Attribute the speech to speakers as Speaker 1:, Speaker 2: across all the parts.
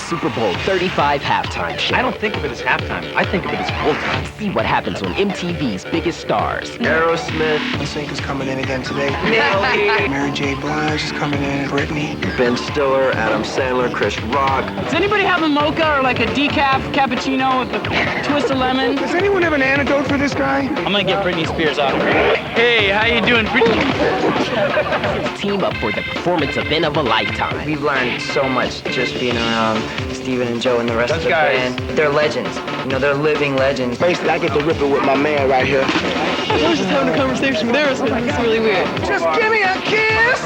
Speaker 1: Super Bowl 35 halftime show.
Speaker 2: I don't think of it as halftime. I think of it as full time.
Speaker 1: See what happens when MTV's biggest stars.
Speaker 3: Aerosmith. NSYNC is coming in again today.
Speaker 2: Nelly.
Speaker 3: Mary J. Blige is coming in. Britney.
Speaker 4: Ben Stiller, Adam Sandler, Chris Rock.
Speaker 5: Does anybody have a mocha or like a decaf cappuccino with a twist of lemon?
Speaker 3: Does anyone have an antidote for this guy?
Speaker 5: I'm gonna get Britney Spears out of here. Hey, how you doing, Britney?
Speaker 1: Team up for the performance event of a lifetime.
Speaker 6: We've learned so much just being around Steven and Joe and the rest of the band. They're legends. You know, they're living legends.
Speaker 3: Basically, I get to rip it with my man right here.
Speaker 5: I was just having a conversation with Aerosmith. It's really weird.
Speaker 3: Just give me a kiss!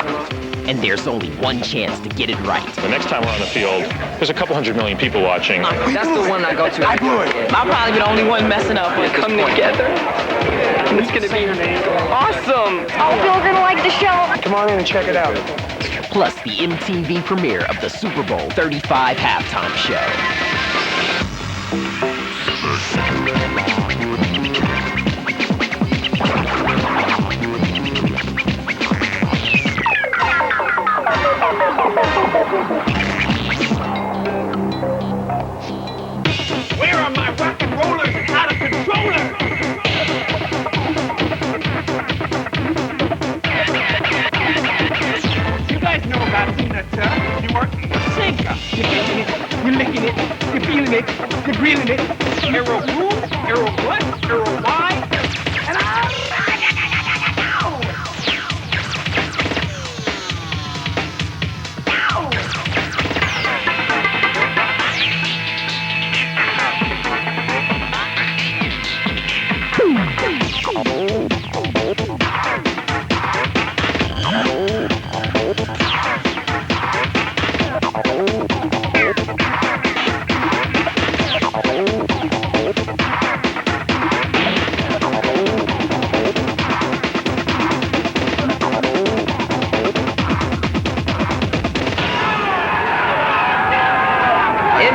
Speaker 1: And there's only one chance to get it right.
Speaker 7: The next time we're on the field, there's a couple 100 million people watching.
Speaker 6: That's the one I go to.
Speaker 3: I blew it.
Speaker 5: I'll probably be the only one messing up. We come together. It's gonna be awesome.
Speaker 8: I hope you're gonna like the show.
Speaker 3: Come on in and check it out.
Speaker 1: Plus the MTV premiere of the Super Bowl 35 halftime show.
Speaker 2: Where are my rock and rollers out of controller? You guys know about peanuts, huh? You work sync. You're getting it, you're licking it, you're feeling it, you're breathing it. Arrow who? Arrow what? Arrow why? And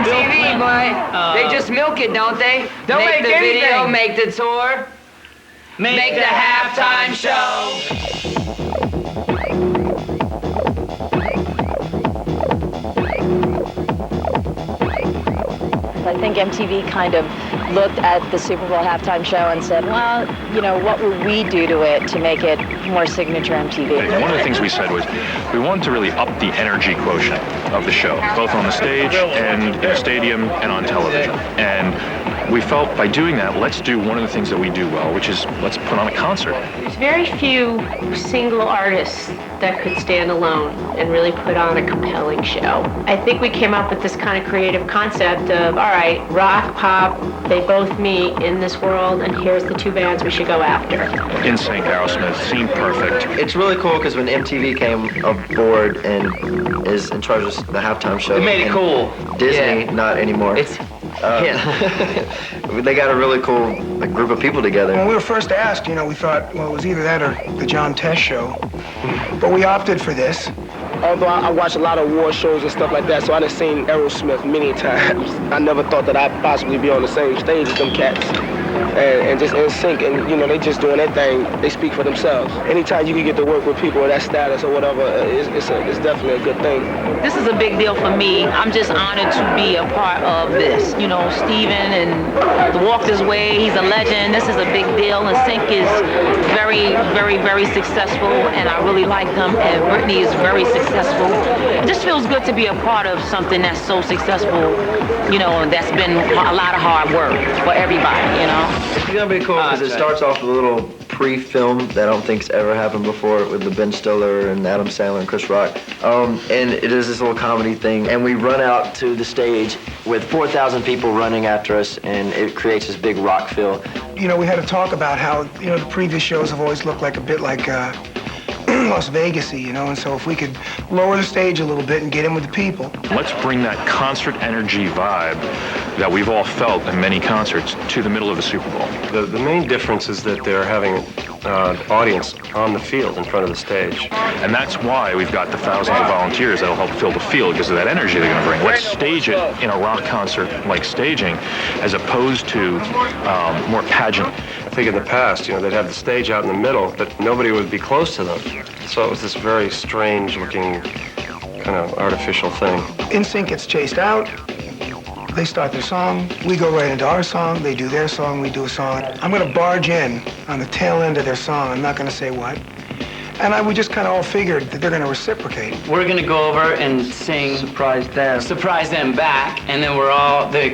Speaker 6: MTV, boy. They just milk it, don't they?
Speaker 5: Don't make
Speaker 6: the
Speaker 5: anything.
Speaker 6: video, make the tour, make the halftime show.
Speaker 9: I think MTV kind of looked at the Super Bowl halftime show and said, well, you know, what would we do to it to make it more signature MTV?
Speaker 7: One of the things we said was we wanted to really up the energy quotient of the show, both on the stage and in the stadium and on television. And we felt by doing that, let's do one of the things that we do well, which is let's put on a concert.
Speaker 10: There's very few single artists that could stand alone and really put on a compelling show. I think we came up with this kind of creative concept of, all right, rock, pop, they both meet in this world, and here's the two bands we should go after.
Speaker 7: NSYNC, Aerosmith seemed perfect.
Speaker 4: It's really cool because when MTV came aboard and is in charge of the halftime show,
Speaker 6: It made it cool.
Speaker 4: Disney,
Speaker 6: Yeah.
Speaker 4: not anymore.
Speaker 6: It's
Speaker 4: They got a really cool group of people together.
Speaker 3: When we were first asked, you know, we thought, well, it was either that or the John Tesh show. But we opted for this.
Speaker 11: Although I watch a lot of war shows and stuff like that, so I've seen Aerosmith many times. I never thought that I'd possibly be on the same stage as them cats. And just NSYNC, and you know, they just doing their thing. They speak for themselves. Anytime you can get to work with people of that status or whatever, it's definitely a good thing.
Speaker 5: This is a big deal for me. I'm just honored to be a part of this. You know, Steven and walked his way. He's a legend. This is a big deal. And Sync is very, very, very successful, and I really like them. And Britney is very successful. It just feels good to be a part of something that's so successful, you know, and that's been a lot of hard work for everybody, you know.
Speaker 4: It's gonna be cool because it starts off with a little pre-film that I don't think's ever happened before with the Ben Stiller and Adam Sandler and Chris Rock. And it is this little comedy thing, and we run out to the stage with 4,000 people running after us, and it creates this big rock feel.
Speaker 3: You know, we had to talk about how, you know, the previous shows have always looked like a bit like Las Vegas-y, you know, and so if we could lower the stage a little bit and get in with the people.
Speaker 7: Let's bring that concert energy vibe that we've all felt in many concerts to the middle of the Super Bowl.
Speaker 12: The main difference is that they're having an audience on the field in front of the stage.
Speaker 7: And that's why we've got the thousands of volunteers that'll help fill the field because of that energy they're going to bring. Let's stage it in a rock concert like staging as opposed to more pageant.
Speaker 12: I think in the past, you know, they'd have the stage out in the middle, but nobody would be close to them. So it was this very strange looking kind of artificial thing.
Speaker 3: NSYNC gets chased out, They start their song, we go right into our song, they do their song, we do a song. I'm gonna barge in on the tail end of their song, I'm not gonna say what. And we just kind of all figured that they're gonna reciprocate.
Speaker 13: We're gonna go over and sing Surprise Them back, and then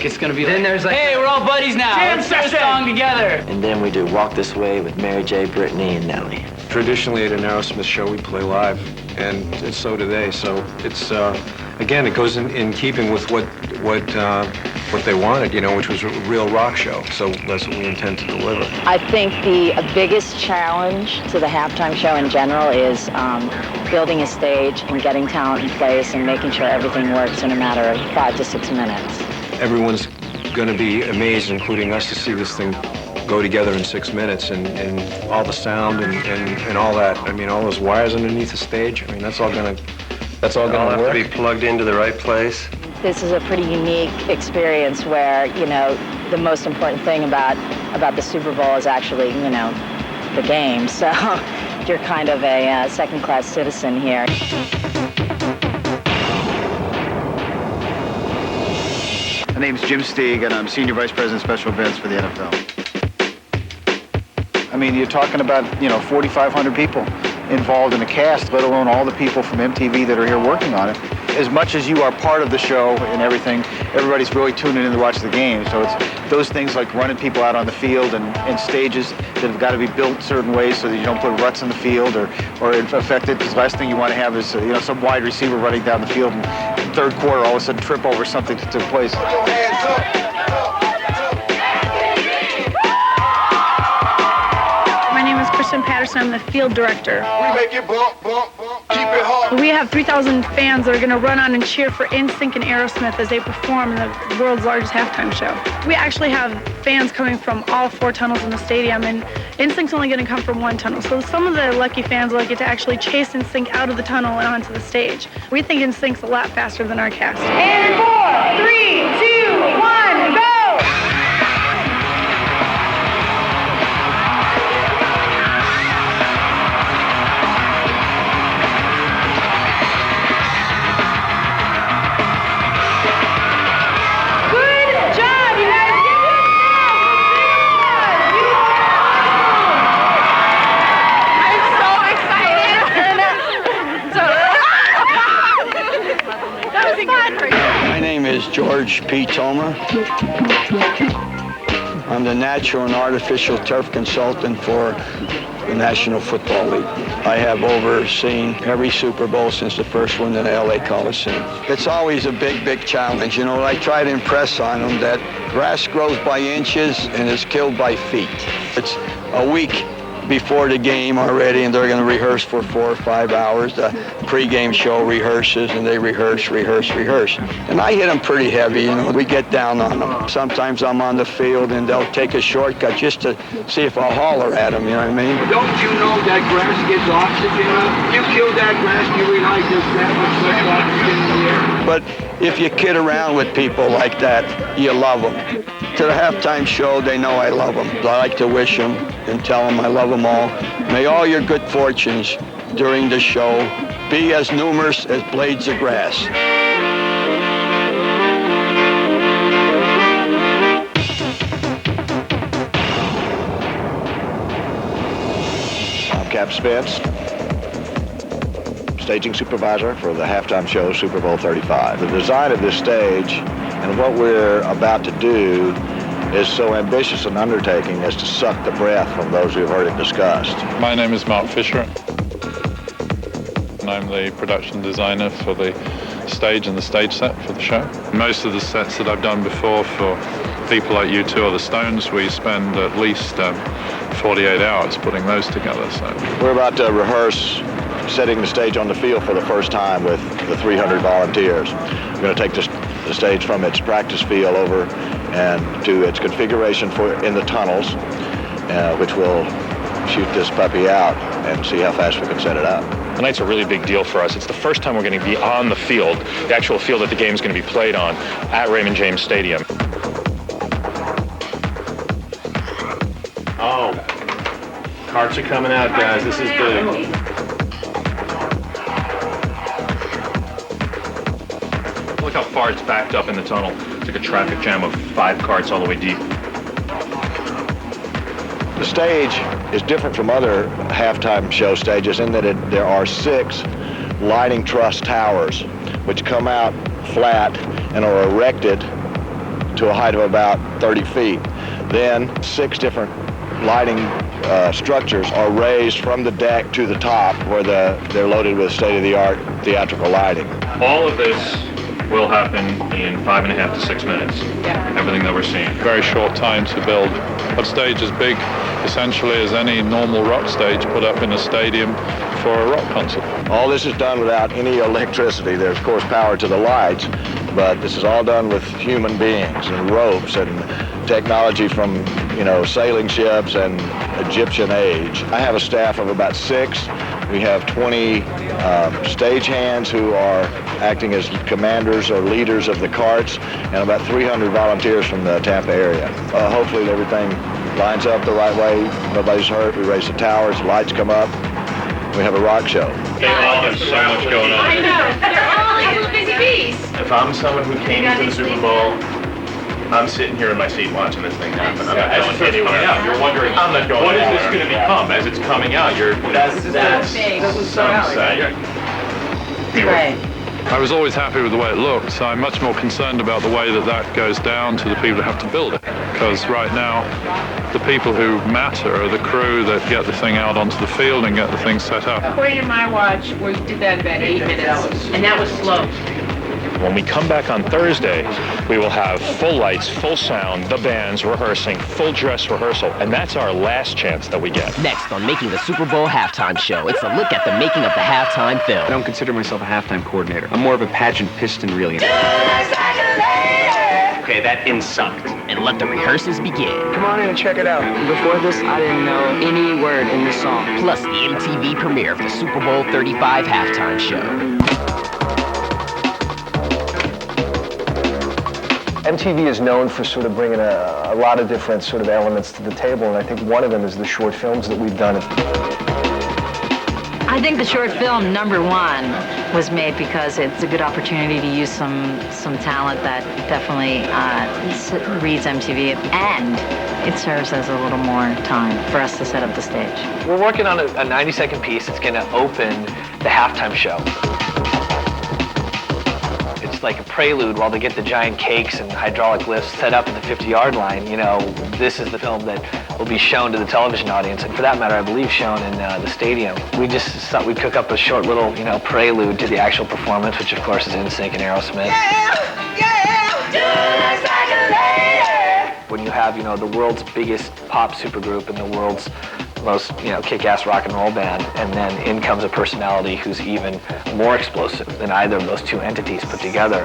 Speaker 13: it's gonna be then there's like, hey, we're all buddies now, let's sing a song together.
Speaker 4: And then we do Walk This Way with Mary J, Britney, and Nelly.
Speaker 12: Traditionally at an Aerosmith show, we play live, and so do they. So it's, again, it goes in keeping with what they wanted, which was a real rock show. So that's what we intend to deliver.
Speaker 9: I think the biggest challenge to the halftime show in general is building a stage and getting talent in place and making sure everything works in a matter of 5 to 6 minutes.
Speaker 12: Everyone's going to be amazed, including us, to see this thing go together in 6 minutes, and all the sound and all that. I mean, all those wires underneath the stage. I mean, that's all going to work.
Speaker 14: Have to be plugged into the right place.
Speaker 9: This is a pretty unique experience where, the most important thing about the Super Bowl is actually, the game. So you're kind of a second-class citizen here.
Speaker 15: My name's Jim Steig, and I'm Senior Vice President Special Events for the NFL. I mean, you're talking about, 4,500 people involved in the cast, let alone all the people from MTV that are here working on it. As much as you are part of the show and everything, everybody's really tuning in to watch the game. So it's those things like running people out on the field and stages that have got to be built certain ways so that you don't put ruts in the field or affected. Because the last thing you want to have is some wide receiver running down the field and in third quarter all of a sudden trip over something that took place.
Speaker 16: My name is Kristen Patterson. I'm the field director.
Speaker 2: We make it bump, bump, bump, keep it hard.
Speaker 16: We have 3,000 fans that are going to run on and cheer for NSYNC and Aerosmith as they perform in the world's largest halftime show. We actually have fans coming from all 4 tunnels in the stadium, and NSYNC's only going to come from 1 tunnel. So some of the lucky fans will get to actually chase NSYNC out of the tunnel and onto the stage. We think NSYNC's a lot faster than our cast.
Speaker 2: And 4, 3, 2, 1, go!
Speaker 17: My name is George P. Toma. I'm the natural and artificial turf consultant for the National Football League. I have overseen every Super Bowl since the first one in the LA Coliseum. It's always a big, big challenge. I try to impress on them that grass grows by inches and is killed by feet. It's a week before the game already, and they're going to rehearse for 4 or 5 hours. The pregame show rehearses, and they rehearse. And I hit them pretty heavy, we get down on them. Sometimes I'm on the field, and they'll take a shortcut just to see if I'll holler at them, you know what I mean?
Speaker 2: Don't you know that grass gets oxygen up? You kill that grass, you realize there's that much less oxygen in the air.
Speaker 17: But if you kid around with people like that, you love them. To the halftime show, they know I love them. I like to wish them and tell them I love them all. May all your good fortunes during the show be as numerous as blades of grass.
Speaker 18: I'm Cap Spence, staging supervisor for the halftime show Super Bowl 35. The design of this stage and what we're about to do is so ambitious an undertaking as to suck the breath from those who've heard it discussed.
Speaker 19: My name is Mark Fisher, and I'm the production designer for the stage and the stage set for the show. Most of the sets that I've done before for people like U2 or the Stones, we spend at least 48 hours putting those together. So
Speaker 18: we're about to rehearse setting the stage on the field for the first time with the 300 volunteers. We're going to take the stage from its practice field over and to its configuration in the tunnels, which will shoot this puppy out and see how fast we can set it up.
Speaker 7: Tonight's a really big deal for us. It's the first time we're going to be on the field, the actual field that the game's going to be played on, at Raymond James Stadium.
Speaker 14: Oh, carts are coming out, guys. This is big.
Speaker 7: Look how far it's backed up in the tunnel. It's like a traffic jam of 5 cars all the way deep.
Speaker 18: The stage is different from other halftime show stages in that there are 6 lighting truss towers which come out flat and are erected to a height of about 30 feet. Then 6 different lighting structures are raised from the deck to the top where they're loaded with state-of-the-art theatrical lighting.
Speaker 7: All of this will happen in 5.5 to 6 minutes.
Speaker 10: Yeah.
Speaker 7: Everything that we're seeing.
Speaker 19: Very short time to build a stage as big, essentially, as any normal rock stage put up in a stadium for a rock concert.
Speaker 18: All this is done without any electricity. There's, of course, power to the lights, but this is all done with human beings and ropes and technology from, sailing ships and Egyptian age. I have a staff of about 6. We have 20 stagehands who are acting as commanders or leaders of the carts, and about 300 volunteers from the Tampa area. Hopefully everything lines up the right way, nobody's hurt. We raise the towers, lights come up, we have a rock show.
Speaker 7: They all have so much going on.
Speaker 10: I know. They're all like little busy bees.
Speaker 14: If I'm someone who came into the Super Bowl, I'm sitting here in my seat watching this thing happen. I'm not going anywhere.
Speaker 7: You're wondering,
Speaker 14: I'm not going
Speaker 7: what is
Speaker 14: anywhere.
Speaker 7: this going to become as it's coming out?
Speaker 14: That's some say.
Speaker 6: Right.
Speaker 19: I was always happy with the way it looked, so I'm much more concerned about the way that goes down to the people who have to build it. Because right now, the people who matter are the crew that get the thing out onto the field and get the thing set up.
Speaker 10: According to my watch, we did that in about 8 minutes, and that was slow.
Speaker 7: When we come back on Thursday, we will have full lights, full sound, the bands rehearsing, full dress rehearsal, and that's our last chance that we get.
Speaker 1: Next on Making the Super Bowl Halftime Show, it's a look at the making of the halftime film.
Speaker 20: I don't consider myself a halftime coordinator. I'm more of a pageant piston really.
Speaker 1: Okay, that sucked. And let the rehearsals begin.
Speaker 11: Come on in and check it out.
Speaker 6: Before this, I didn't know any word in the song.
Speaker 1: Plus the MTV premiere of the Super Bowl 35 halftime show.
Speaker 21: MTV is known for sort of bringing a lot of different sort of elements to the table, and I think one of them is the short films that we've done.
Speaker 9: I think the short film, number 1, was made because it's a good opportunity to use some talent that definitely reads MTV, and it serves as a little more time for us to set up the stage.
Speaker 22: We're working on a 90-second piece that's going to open the halftime show. It's like a prelude while they get the giant cakes and hydraulic lifts set up at the 50-yard line. This is the film that will be shown to the television audience, and for that matter, I believe shown in the stadium. We just thought we'd cook up a short little, prelude to the actual performance, which of course is NSYNC and Aerosmith. When you have, the world's biggest pop supergroup and the world's most, kick-ass rock and roll band, and then in comes a personality who's even more explosive than either of those two entities put together.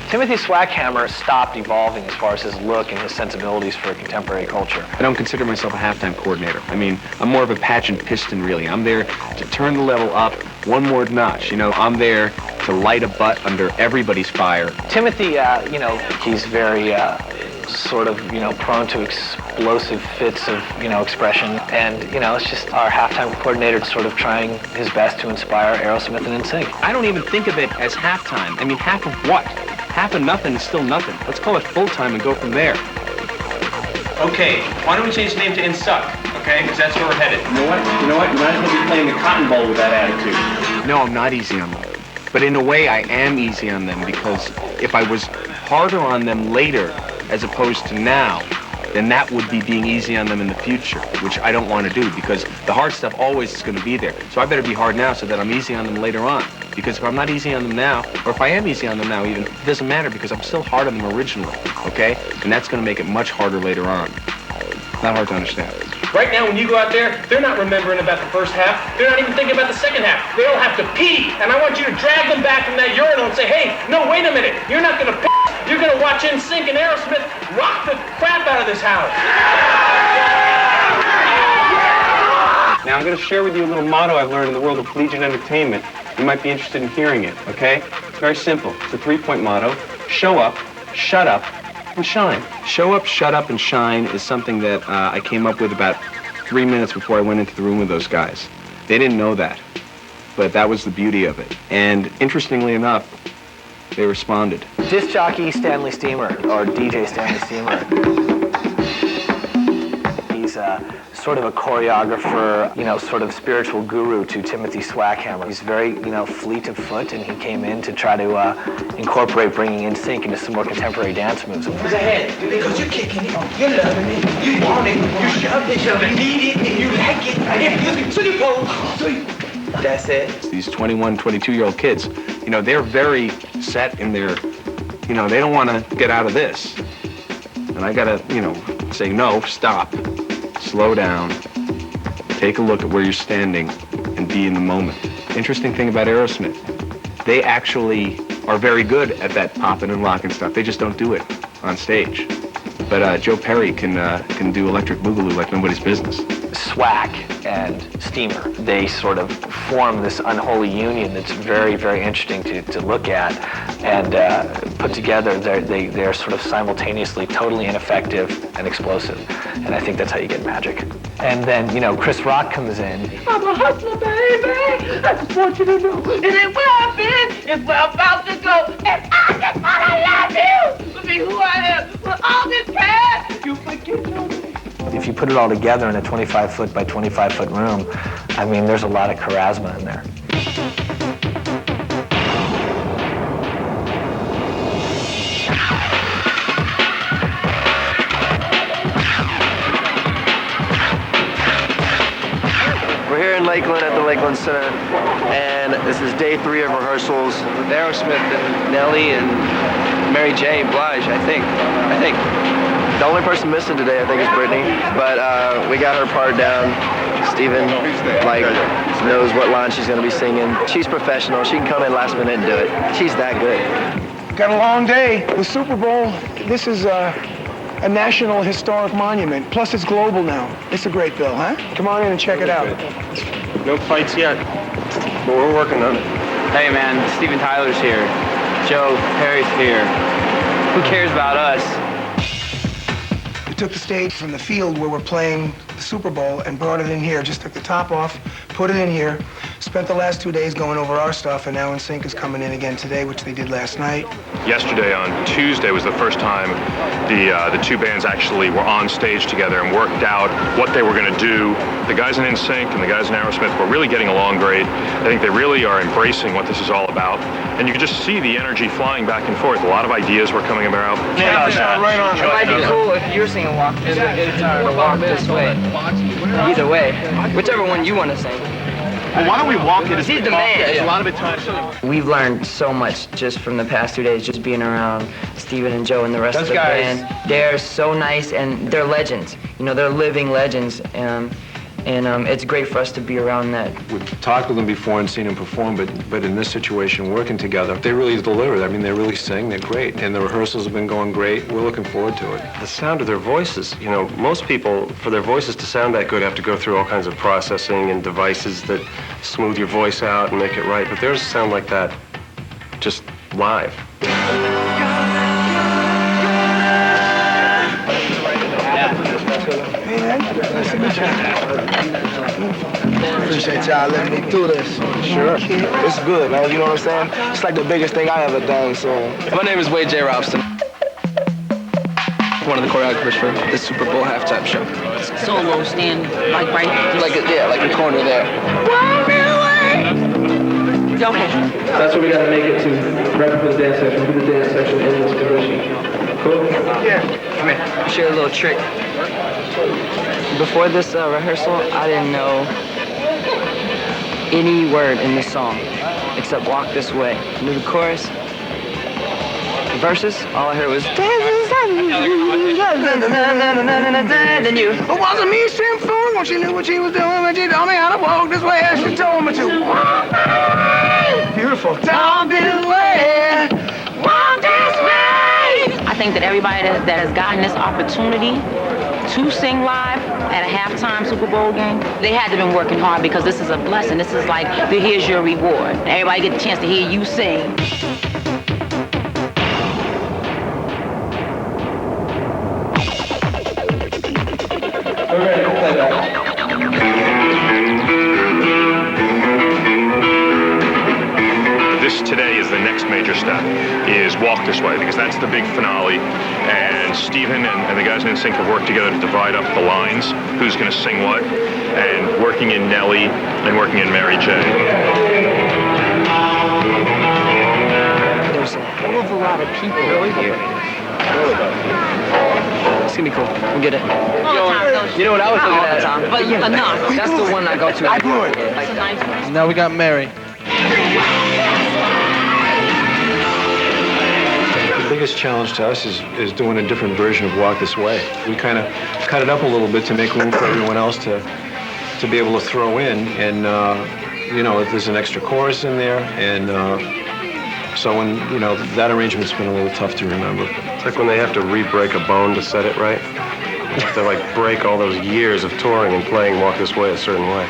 Speaker 22: Timothy Swackhammer stopped evolving as far as his look and his sensibilities for contemporary culture.
Speaker 20: I don't consider myself a halftime coordinator. I'm more of a pageant piston really. I'm there to turn the level up one more notch. I'm there to light a butt under everybody's fire.
Speaker 22: Timothy, he's very sort of, prone to explosive fits of, expression. And, it's just our halftime coordinator sort of trying his best to inspire Aerosmith and NSYNC.
Speaker 20: I don't even think of it as halftime. Half of what? Half of nothing is still nothing. Let's call it full-time and go from there.
Speaker 14: Okay, why don't we change the name to NSYNC, okay? Because that's where we're headed. You know what? You might as well be playing the Cotton Bowl with that attitude.
Speaker 20: No, I'm not easy on them. But in a way, I am easy on them because if I was harder on them later as opposed to now, then that would be being easy on them in the future, which I don't want to do because the hard stuff always is going to be there. So I better be hard now so that I'm easy on them later on. Because if I'm not easy on them now, or if I am easy on them now even, it doesn't matter because I'm still hard on them originally, okay? And that's going to make it much harder later on. Not hard to understand.
Speaker 14: Right now, when you go out there, they're not remembering about the first half. They're not even thinking about the second half. They all have to pee, and I want you to drag them back from that urinal and say, hey, no, wait a minute. You're not going to piss. You're going to watch NSYNC and Aerosmith rock the crap out of this house. Now, I'm going to share with you a little motto I've learned in the world of collegiate entertainment. You might be interested in hearing it, okay? It's very simple. It's a 3-point motto. Show up, shut up, and shine.
Speaker 20: Show up, shut up, and shine is something that I came up with about 3 minutes before I went into the room with those guys. They didn't know that, but that was the beauty of it. And interestingly enough, they responded.
Speaker 22: Disc jockey Stanley Steamer, or DJ Stanley Steamer. He's sort of a choreographer, you know, sort of spiritual guru to Timothy Swackhammer. He's very, you know, fleet of foot, and he came in to try to incorporate bringing NSYNC into some more contemporary dance moves.
Speaker 2: Because you're kicking it, you're loving it, you want it, you shove it, you need it, and you like it. So you go, that's it.
Speaker 20: These 21, 22-year-old kids, you know, they're very set in their, you know, they don't want to get out of this. And I gotta, you know, say, no, stop, slow down, take a look at where you're standing, and be in the moment. Interesting thing about Aerosmith, they actually are very good at that popping and rocking stuff. They just don't do it on stage. But Joe Perry can do electric boogaloo like nobody's business.
Speaker 22: Swack and Steamer, they sort of form this unholy union that's very, very interesting to look at. And put together, they're sort of simultaneously totally ineffective and explosive. And I think that's how you get magic. And then, you know, Chris Rock comes in.
Speaker 2: I'm a hustler, baby. I just want you to know it ain't where I've been, it's where I'm about to go. And I just wanna love you to be who I am. With all this cash, you forget your name.
Speaker 22: If you put it all together in a 25-foot by 25-foot room, I mean, there's a lot of charisma in there.
Speaker 4: We're here in Lakeland at the Lakeland Center, and this is day 3 of rehearsals with Aerosmith and Nelly and Mary J. Blige, I think. The only person missing today, I think, is Britney, but we got her part down. Steven, like, knows what line she's gonna be singing. She's professional. She can come in last minute and do it. She's that good.
Speaker 3: Got a long day. The Super Bowl, this is a national historic monument. Plus, it's global now. It's a great bill, huh? Come on in and check it out.
Speaker 11: No fights yet, but we're working on it.
Speaker 13: Hey man, Steven Tyler's here. Joe Perry's here. Who cares about us?
Speaker 3: We took the stage from the field where we're playing the Super Bowl and brought it in here. Just took the top off, put it in here. Spent the last 2 days going over our stuff, and now NSYNC is coming in again today, which they did last night.
Speaker 7: Yesterday, on Tuesday, was the first time the two bands actually were on stage together and worked out what they were going to do. The guys in NSYNC and the guys in Aerosmith were really getting along great. I think they really are embracing what this is all about. And you can just see the energy flying back and forth. A lot of ideas were coming about.
Speaker 6: Yeah, right on. It might be cool if you're singing Walk This Way. Either way, whichever one you want to sing.
Speaker 14: Well, why don't we walk it?
Speaker 6: He's the man.
Speaker 14: A lot of it time.
Speaker 6: We've learned so much just from the past 2 days, just being around Steven and Joe and the rest of the band. They're so nice, and they're legends. You know, they're living legends, and it's great for us to be around that.
Speaker 12: We've talked with them before and seen them perform, but in this situation, working together, they really delivered. I mean, they really sing, they're great, and the rehearsals have been going great. We're looking forward to it.
Speaker 5: The sound of their voices, you know, most people, for their voices to sound that good, have to go through all kinds of processing and devices that smooth your voice out and make it right, but theirs sound like that just live.
Speaker 11: Appreciate y'all letting me do this. Sure. It's good, man. You know what I'm saying? It's like the biggest thing I ever done, so.
Speaker 8: My name is Wade J. Robson. One of the choreographers for the Super Bowl halftime show.
Speaker 23: Solo stand, like right?
Speaker 8: Like a corner there.
Speaker 23: Okay.
Speaker 8: That's what we got to make it to. Right before the dance section. Do the dance section in this position. Cool?
Speaker 6: Yeah. Come here. I'll show you a little trick. Before this rehearsal, I didn't know any word in this song except Walk This Way. I knew the chorus, the verses, all I heard was then you.
Speaker 3: It wasn't me, Sam Fool, when she knew what she was doing, when she told me how to walk this way, as she told me to. Beautiful. Walk this way, walk this way.
Speaker 23: I think that everybody that has gotten this opportunity to sing live at a halftime Super Bowl game, they had to been working hard because this is a blessing. This is like, here's your reward. Everybody get the chance to hear you sing.
Speaker 8: We're ready to play back.
Speaker 7: today is the next major step, is Walk This Way, because that's the big finale. And Steven and the guys in NSYNC have worked together to divide up the lines, who's going to sing what, and working in Nelly and working in Mary J.
Speaker 6: There's a hell of a lot of people here. It's gonna be cool. We'll get it.
Speaker 20: You know what I was looking at?
Speaker 6: Tom. But yeah, enough. That's the one I go to. I do it.
Speaker 20: Now we got Mary.
Speaker 12: The biggest challenge to us is doing a different version of Walk This Way. We kind of cut it up a little bit to make room for everyone else to be able to throw in. And, you know, there's an extra chorus in there. And so when, you know, that arrangement's been a little tough to remember.
Speaker 5: It's like when they have to re-break a bone to set it right. They have to, like, break all those years of touring and playing Walk This Way a certain way.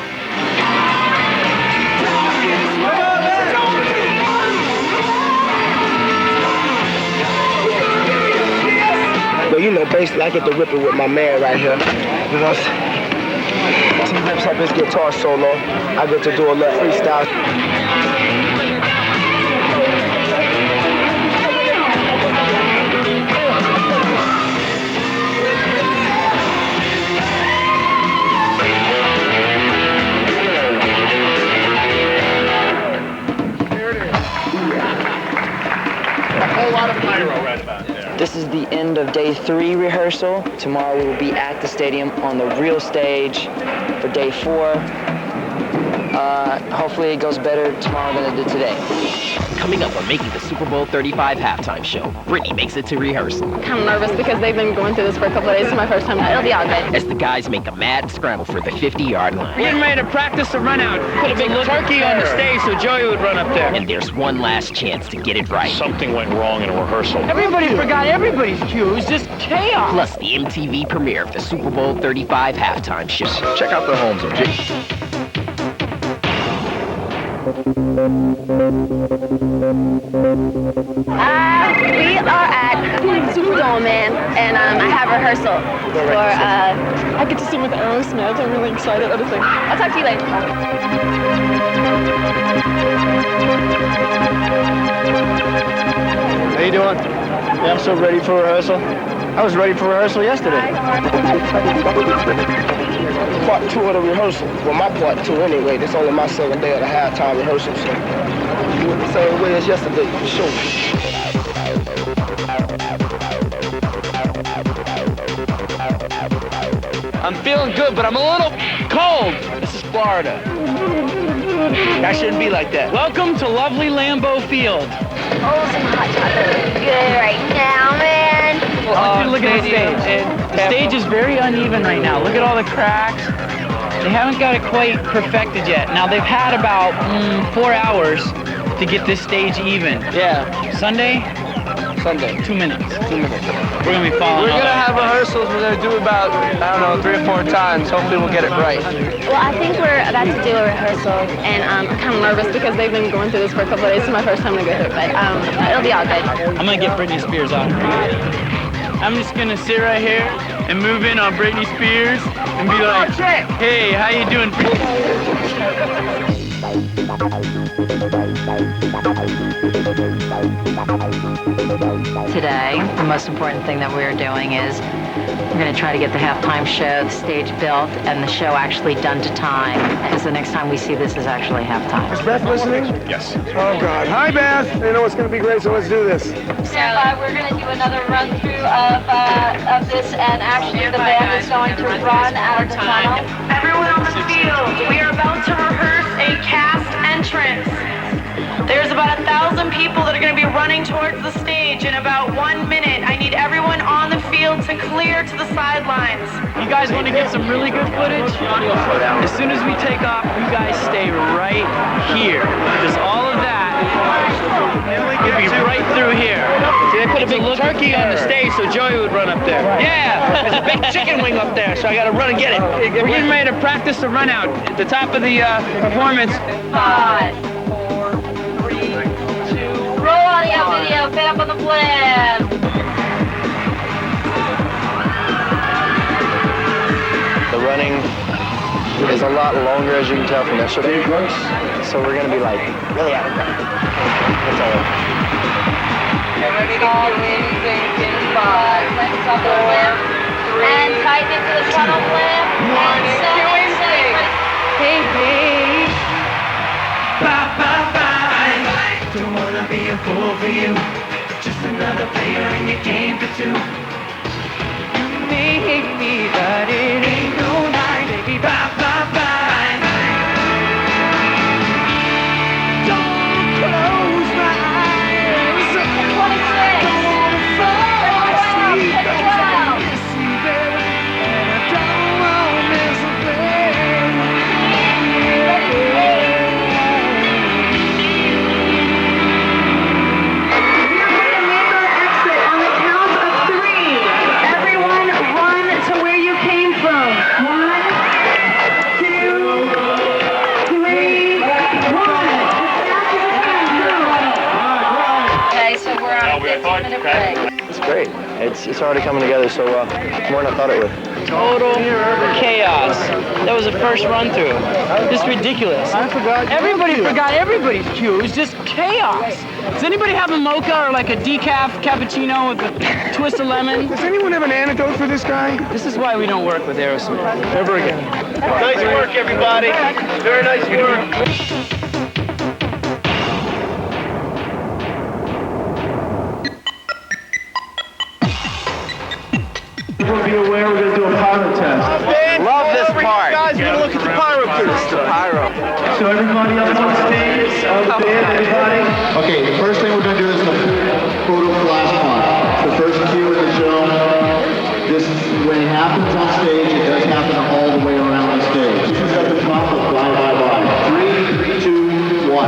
Speaker 11: But you know, basically, I get to rip it with my man right here. You know, he rips up his guitar solo. I get to do a little freestyle.
Speaker 6: This is the end of day 3 rehearsal. Tomorrow we will be at the stadium on the real stage for day 4. Hopefully it goes better tomorrow than it did today.
Speaker 1: Coming up on making the Super Bowl 35 halftime show, Britney makes it to rehearsal.
Speaker 15: Kind of nervous because they've been going through this for a couple of days. It's my first time. It'll be all good.
Speaker 1: As the guys make a mad scramble for the 50-yard line.
Speaker 13: We're getting ready to practice the run out. Put a big turkey on the stage so Joey would run up there.
Speaker 1: And there's one last chance to get it right.
Speaker 7: Something went wrong in a rehearsal.
Speaker 13: Everybody forgot everybody's cue. It was just chaos.
Speaker 1: Plus the MTV premiere of the Super Bowl 35 halftime show.
Speaker 4: Check out their homes, MJ.
Speaker 15: We are at Superdome, man, and I have rehearsal for, I get to sing with Aerosmith. I'm really excited. I'll talk to you later.
Speaker 11: How you doing? Yeah, I'm so ready for rehearsal. I was ready for rehearsal yesterday. Part 2 of the rehearsal. Well, my part 2 anyway. This is only my second day of the halftime rehearsal, so we went the same way as yesterday, for sure.
Speaker 13: I'm feeling good, but I'm a little cold. This is Florida. That shouldn't be like that. Welcome to lovely Lambeau Field.
Speaker 15: Oh, some hot chocolate. Good right now, man.
Speaker 13: I want you to look at the stage. The stage is very uneven right now. Look at all the cracks. They haven't got it quite perfected yet. Now, they've had about 4 hours to get this stage even. Yeah. Sunday? 2 minutes. 2 minutes. We're going to be following
Speaker 20: We're going to have rehearsals. We're going to do about, I don't know, 3 or 4 times. Hopefully we'll get it right.
Speaker 15: Well, I think we're about to do a rehearsal, and I'm kind of nervous because they've been going through this for a couple of days. It's my first time to go through it, but it'll be all good.
Speaker 13: I'm going to get Britney Spears on. I'm just going to sit right here and move in on Britney Spears and be like, hey, how you doing?
Speaker 9: Today, the most important thing that we're doing is we're going to try to get the halftime show, the stage built, and the show actually done to time, because the next time we see this is actually halftime.
Speaker 11: Is Beth listening?
Speaker 7: Yes.
Speaker 11: Oh, God. Hi, Beth. I know it's going to be great, so let's do this.
Speaker 15: Stand by. We're going to do another run-through of this, and actually the band is going to run out of the tunnel.
Speaker 16: Everyone on the field, we are about to rehearse a cast entrance. There's about 1,000 people that are going to be running towards the stage in about 1 minute. I need everyone on the field to clear to the sidelines.
Speaker 13: You guys want to get some really good footage? As soon as we take off, you guys stay right here. Because all of that will be right through here. See, they put a big turkey on the stage so Joey would run up there. Yeah, there's a big chicken wing up there, so I got to run and get it. We're getting ready to practice the run out at the top of the performance.
Speaker 15: 5, 4, 3, 2, roll audio video, fit up on the flip.
Speaker 11: The running
Speaker 21: is a lot longer, as you can tell from yesterday. So we're gonna be like really out of breath. That's all right.
Speaker 16: Get ready to call NSYNC in 5, 4, 3, and tighten into the tunnel flap. 1, and 2, hey, hey.
Speaker 2: Bye, bye, bye. Don't wanna be a fool for you. Just another player in your game for two. You may hate me, but it ain't no lie, baby. Bye, bye, bye. Don't close my eyes.
Speaker 16: 26.
Speaker 2: Don't wanna fall asleep.
Speaker 16: 12.
Speaker 2: Miss you, baby. And I don't wanna miss a thing.
Speaker 21: It's great. It's already coming together so more than I thought it would.
Speaker 13: Total chaos. That was the first run through. Just ridiculous.
Speaker 11: I forgot.
Speaker 13: Everybody forgot everybody's cue. It was just chaos. Does anybody have a mocha or like a decaf cappuccino with a twist of lemon?
Speaker 11: Does anyone have an antidote for this guy?
Speaker 13: This is why we don't work with Aerosmith.
Speaker 11: Ever again.
Speaker 14: Nice work, everybody. Very nice work.
Speaker 8: Be aware we're going to do a pyro test.
Speaker 21: Love this part.
Speaker 8: Guys, we're going to look at the pyro cue.
Speaker 21: This is the pyro.
Speaker 8: So everybody up on stage, the band, everybody.
Speaker 17: Okay, the first thing we're going to do is the photo flash mob. The first cue in the show. This, when it happens on stage, it does happen all the way around the stage. This is at the top of bye, bye, bye. 3, 2, 1.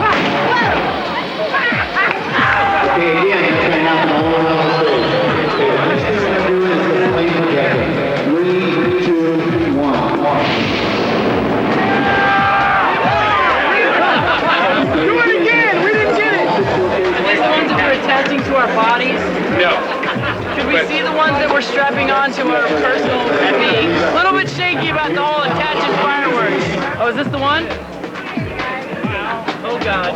Speaker 17: Okay, again, it's going to happen all around the stage. Okay, the next thing we're going to do is the flame projector. 3, 2, 1.
Speaker 13: Do it again! We didn't get it! Are these the ones that we're attaching to our bodies?
Speaker 14: No.
Speaker 13: Could we see the ones that we're strapping onto our personal beings? A little bit shaky about the whole attaching fireworks. Oh, is this the one? Oh, God.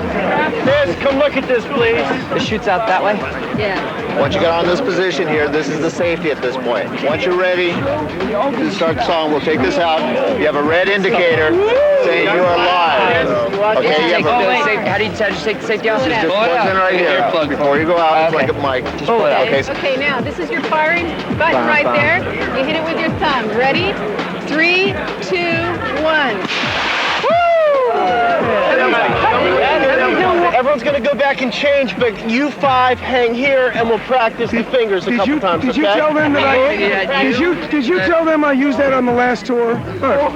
Speaker 14: Miss, come look at this, please.
Speaker 6: It shoots out that way?
Speaker 16: Yeah.
Speaker 17: Once you get on this position here, this is the safety at this point. Once you're ready to start the song, we'll take this out. You have a red indicator saying you are live. Okay, you have a...
Speaker 6: How do you take the safety off?
Speaker 17: Just plug in right here. Before you go out, it's like a mic.
Speaker 15: Okay, now this is your firing button right there. You hit it with your thumb. Ready? 3, 2, 1.
Speaker 14: Everyone's going to go back and change, but you 5 hang here, and we'll practice the fingers a couple times.
Speaker 11: Did you tell them that Did you tell them I used that on the last tour?
Speaker 14: 9 left.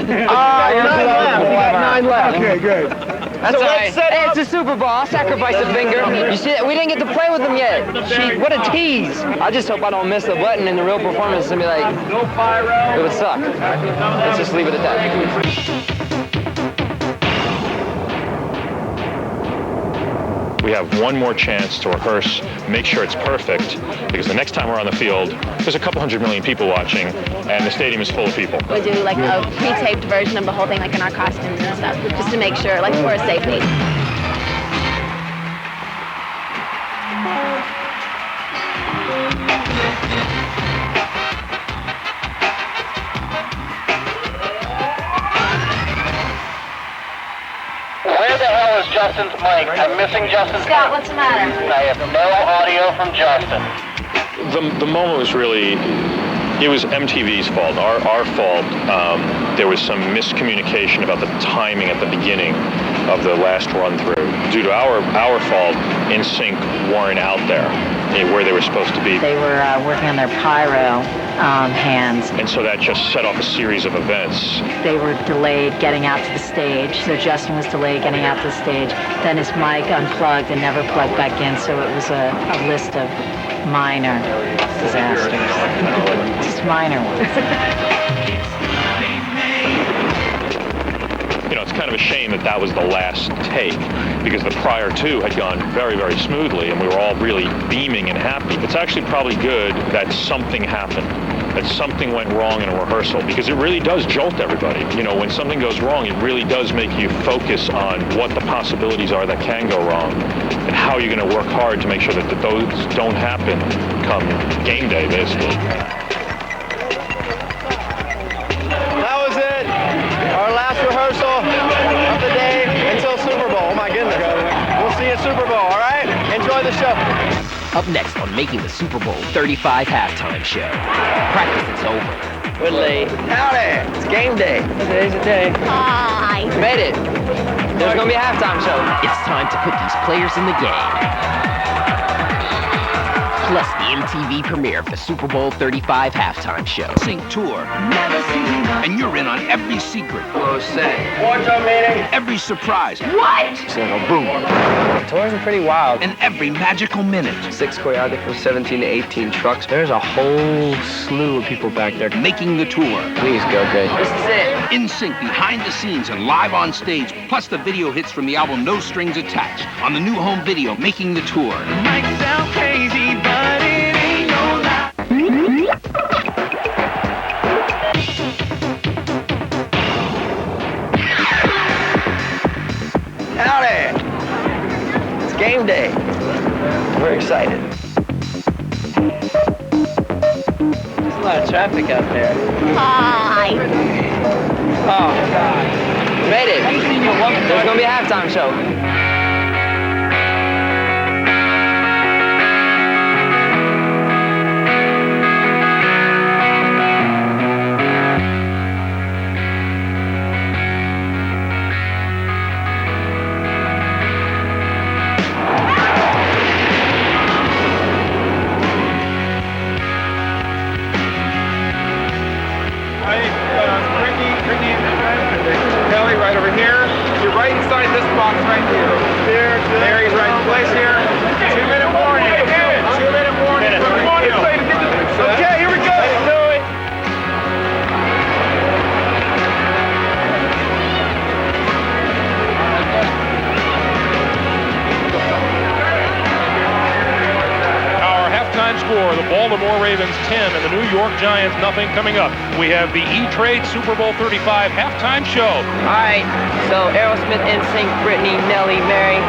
Speaker 14: We got 9 left.
Speaker 11: Okay, good.
Speaker 6: That's all right. Hey, it's a Super Bowl. I'll sacrifice a finger. You see that? We didn't get to play with them yet. What a tease. I just hope I don't miss the button in the real performance and be like,
Speaker 14: no pyro.
Speaker 6: It would suck. Let's just leave it at that.
Speaker 7: We have one more chance to rehearse, make sure it's perfect, because the next time we're on the field, there's a couple 100 million people watching, and the stadium is full of people.
Speaker 15: We'll do like a pre-taped version of the whole thing, like in our costumes and stuff, just to make sure, like for safety.
Speaker 16: Where the hell is Justin's mic? I'm missing Justin's. Scott, what's the matter? I have no audio from Justin.
Speaker 7: The moment was really, it was MTV's fault, our fault. There was some miscommunication about the timing at the beginning of the last run through. Due to our fault, NSYNC weren't out there where they were supposed to be.
Speaker 9: They were working on their pyro hands.
Speaker 7: And so that just set off a series of events.
Speaker 9: They were delayed getting out to the stage. So Justin was delayed getting out to the stage. Then his mic unplugged and never plugged back in. So it was a list of minor disasters. Just minor ones.
Speaker 7: You know, it's kind of a shame that was the last take, because the prior two had gone very, very smoothly, and we were all really beaming and happy. It's actually probably good that something happened that something went wrong in a rehearsal, because it really does jolt everybody. You know, when something goes wrong, it really does make you focus on what the possibilities are that can go wrong and how you're going to work hard to make sure that those don't happen come game day, basically.
Speaker 10: That was it. Our last rehearsal of the day until Super Bowl. Oh my goodness. We'll see you at Super Bowl, all right? Enjoy the show.
Speaker 1: Up next on Making the Super Bowl 35 halftime show. Practice is over.
Speaker 6: We're late. Howdy! It's game day. Today's the day.
Speaker 15: Hi.
Speaker 6: Made it. There's gonna be a halftime show.
Speaker 1: It's time to put these players in the game. Plus the MTV premiere of the Super Bowl 35 halftime show.
Speaker 18: Sync tour. And you're in on every secret.
Speaker 6: Hello, set.
Speaker 18: Wardrobe meeting. Every surprise.
Speaker 15: What?
Speaker 6: It's like a boom. The tours are pretty wild.
Speaker 18: And every magical minute.
Speaker 6: 6 choreographers, 17 to 18 trucks. There's a whole slew of people back there.
Speaker 18: Making the tour.
Speaker 6: Please go good. This is it.
Speaker 18: NSYNC behind the scenes and live on stage, plus the video hits from the album No Strings Attached on the new home video, Making the Tour.
Speaker 2: Might sound crazy, but it ain't no lie.
Speaker 6: Howdy! It's game day. We're excited. There's a lot of traffic out there.
Speaker 15: Hi.
Speaker 6: Oh, God. Made it. There's gonna be a halftime show.
Speaker 10: Britney, Nelly right over here. You're right inside this box right here. Mary's right in place here. 2-minute warning. 2-minute warning. Okay, here we go. Let's do it.
Speaker 19: Our halftime score, the Baltimore Ravens 10 and the New York Giants nothing. Coming up, we have the E-Trade Super Bowl 35 halftime show.
Speaker 6: All right, so Aerosmith, NSYNC, Britney, Nelly, Mary,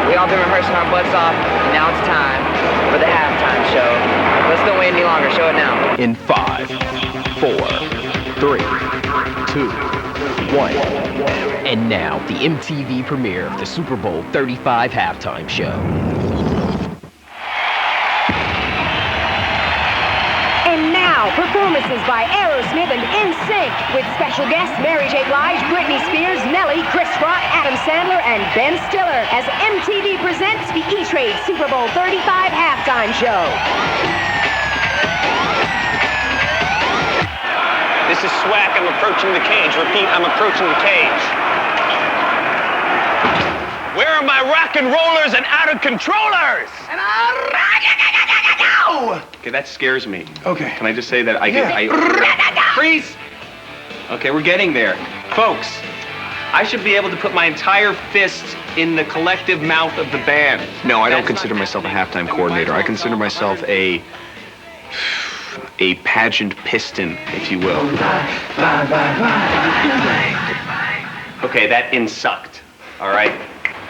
Speaker 6: we all been rehearsing our butts off, and now it's time for the halftime show. Let's don't wait any longer, show it now.
Speaker 1: In 5, 4, 3, 2, 1. And now, the MTV premiere of the Super Bowl 35 halftime show.
Speaker 24: And now, performances by Aerosmith and NSYNC with special guests Mary J. Blige, Britney Spears, Nelly, Chris Rock, Adam Sandler, and Ben Stiller as MTV presents the E-Trade Super Bowl 35 halftime show.
Speaker 25: This is Swack. I'm approaching the cage. Repeat, I'm approaching the cage. Where are my rock and rollers and out of controllers? And
Speaker 20: Okay, that scares me.
Speaker 3: Okay.
Speaker 20: Can I just say that freeze! Okay, we're getting there. Folks, I should be able to put my entire fist in the collective mouth of the band. No, I don't consider myself a halftime coordinator. I consider myself a pageant piston, if you will. Okay, that sucked. All right.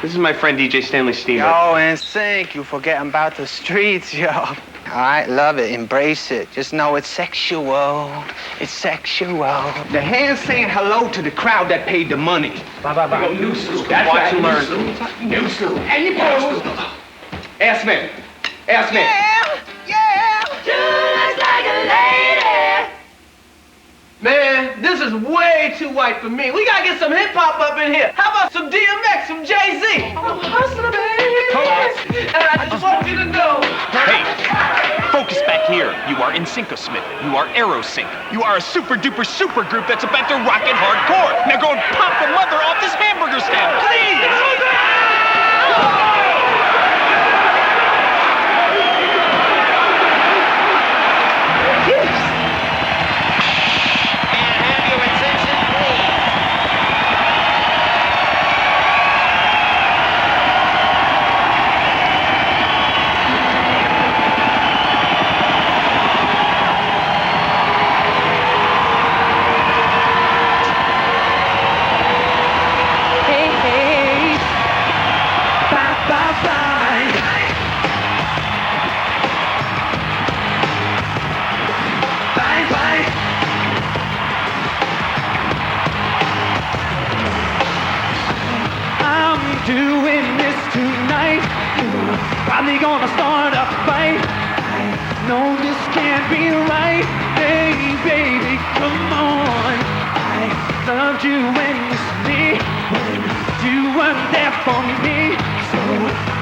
Speaker 20: This is my friend DJ Stanley Steamer.
Speaker 26: Yo, NSYNC, you forgetting about the streets, yo. All right, love it, embrace it. Just know it's sexual. It's sexual.
Speaker 10: The hand saying hello to the crowd that paid the money.
Speaker 26: Bye, bye, bye.
Speaker 10: New school.
Speaker 26: That's
Speaker 10: Watch
Speaker 26: right,
Speaker 10: and
Speaker 26: new
Speaker 10: learn.
Speaker 26: school.
Speaker 10: New school. And you post. Aerosmith. Aerosmith.
Speaker 2: Yeah. Just like a lady.
Speaker 10: Man, this is way too white for me. We gotta get some hip hop up in here. How about some DMX, some Jay-Z? I'm a hustler, baby. And I just want you to know.
Speaker 18: Hey, focus back here. You are NSYNC-Smith. You are Aerosync. You are a super-duper super group that's about to rock it hardcore. Now go and pop the mother off this hamburger stand, please!
Speaker 2: doing this tonight. Probably gonna start a fight. No, this can't be right. Hey, baby, come on. I loved you when you saw me, when you weren't there for me. So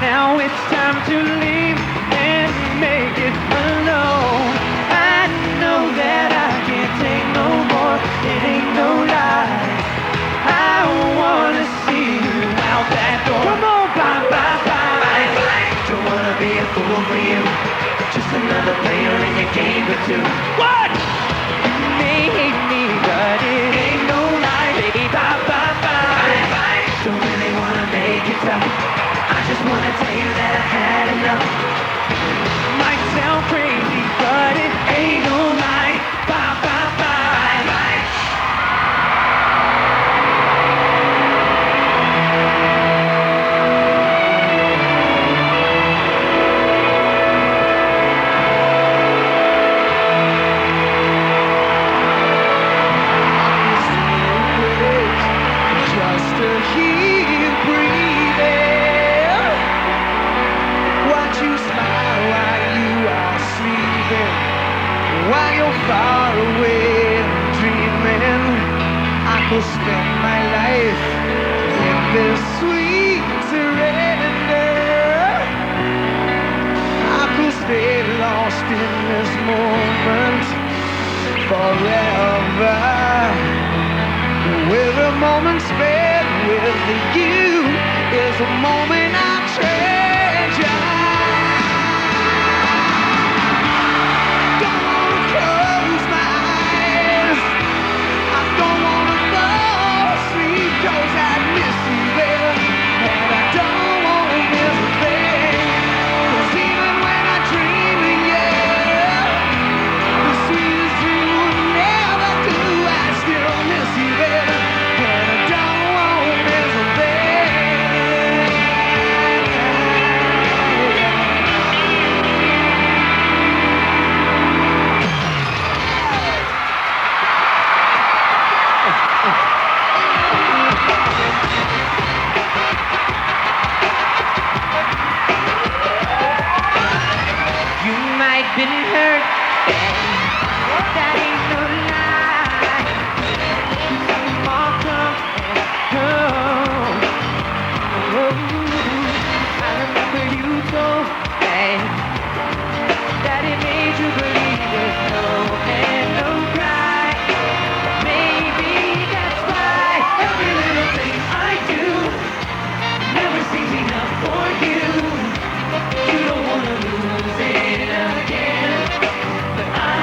Speaker 2: now it's time to leave and make it alone. I know that I can't take no more. It ain't no lie. I wanna see you out that door. Come on, bye, bye, bye. Don't wanna be a fool for you. Just another player in your game or two. What? You may hate me, but it ain't no lie. Baby, bye, bye, bye. Don't really wanna make it tough. I just wanna tell you that I had enough. Might sound crazy, but it ain't no lie. Bye, bye, bye. Just to hear you breathing, watch you smile while you are sleeping, while you're far away dreaming. I could spend my life in this sweet surrender. I could stay lost in this moment forever. With a moment spent with you is a moment I treasure. Don't wanna close my eyes. I don't wanna fall asleep 'cause I miss you there. And I don't wanna miss a thing. 'Cause even when I dream of you, the sweetest dream will never do. I still miss you there. And I don't wanna miss a thing. You might been hurt, and that ain't no lie. Some more come and go. Oh, I remember you told me that it made you believe there's no and no cry. Maybe that's why every little thing I do never seems enough for you. You don't wanna lose it again, but I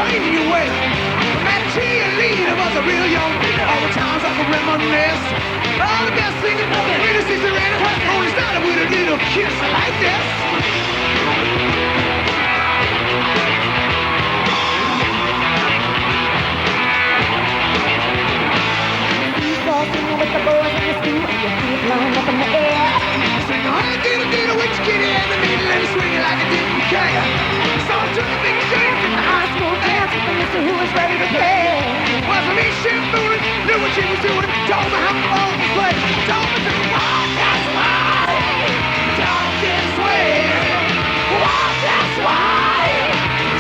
Speaker 2: changing your way. That cheerleader was a real young leader. All the times I could reminisce. All the best singing, innocence around the house. Only started with a little kiss like this.
Speaker 24: With the boys in the school, and your feet flying up in the air.
Speaker 2: Sing a honey, get a witch kitty in the middle and swing it like it didn't care. So I took a big chance at the high school dance and Mr. Who was ready to play. Was me shit fooling, knew what she was doing, told me how to all play. Told me to walk this way, talk this way, walk this way,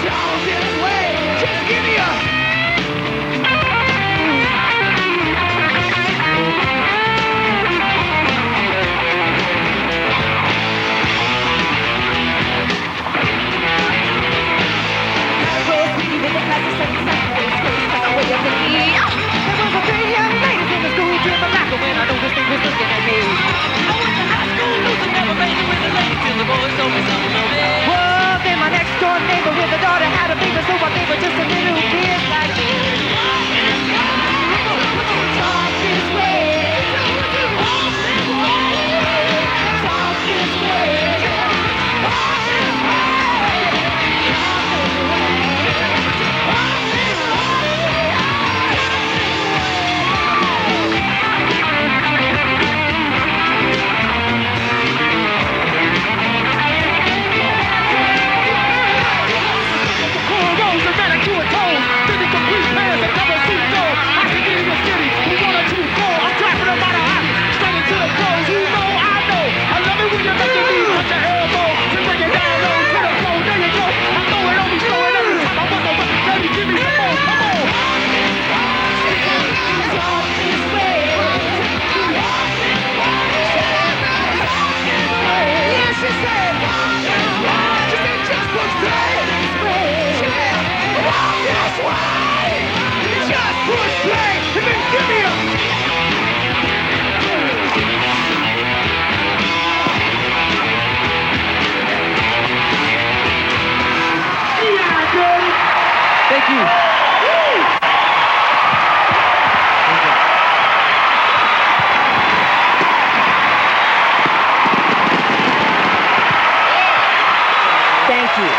Speaker 2: talk this way. Just give me a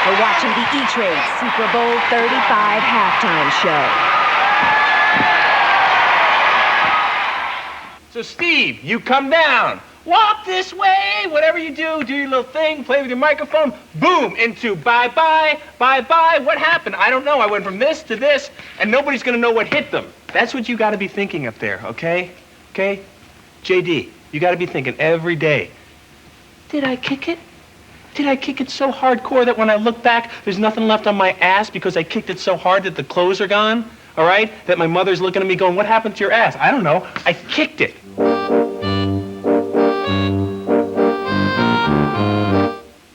Speaker 24: for watching the E-Trade Super Bowl 35 halftime show.
Speaker 14: So, Steve, you come down. Walk this way. Whatever you do your little thing, play with your microphone. Boom, into bye-bye, bye-bye. What happened? I don't know. I went from this to this, and nobody's going to know what hit them. That's what you got to be thinking up there, okay? Okay? JD, you got to be thinking every day. Did I kick it? Did I kick it so hardcore that when I look back, there's nothing left on my ass because I kicked it so hard that the clothes are gone? All right? That my mother's looking at me going, what happened to your ass? I don't know. I kicked it.